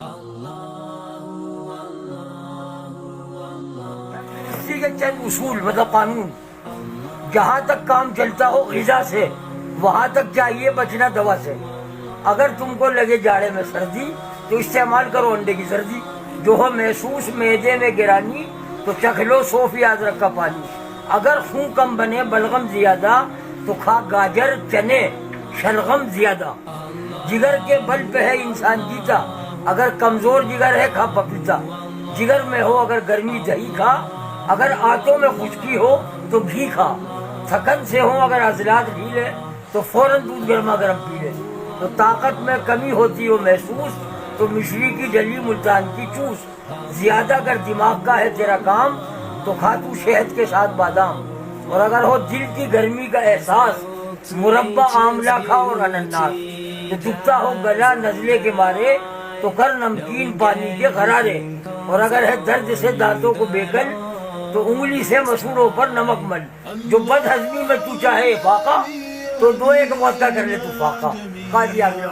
اسی کے چند اصول مطلب قانون، جہاں تک کام چلتا ہو غذا سے وہاں تک چاہیے بچنا دوا سے۔ اگر تم کو لگے جاڑے میں سردی تو استعمال کرو انڈے کی سردی، جو ہو محسوس معدے میں گرانی تو چکھ لو 100 ادرک کا پانی۔ اگر خون کم بنے بلغم زیادہ تو کھا گاجر چنے شلغم زیادہ۔ جگر کے بل پہ ہے انسان جیتا، اگر کمزور جگر ہے کھا پپیتا۔ جگر میں ہو اگر گرمی دہی کھا، اگر آنتوں میں خشکی ہو تو گھی کھا۔ تھکن سے ہو اگر عضلات ڈھیلے تو فوراً دودھ گرما گرم پی لے۔ تو طاقت میں کمی ہوتی ہو محسوس تو مشری کی ڈلی ملتان کی چوس۔ زیادہ اگر دماغ کا ہے تیرا کام تو کھا تو شہد کے ساتھ بادام۔ اور اگر ہو دل کی گرمی کا احساس مربع آملہ کھا اور انناس۔ تو دکھتا ہو گلا نزلے کے مارے تو کر نمکین پانی کے غرارے۔ اور اگر ہے درد سے دانتوں کو بیکل تو انگلی سے مسوڑوں پر نمک مل۔ جو بد ہضمی میں تو چاہے افاقہ تو 2 ایک موقع کر لے تو فاقہ۔ قاضی آگے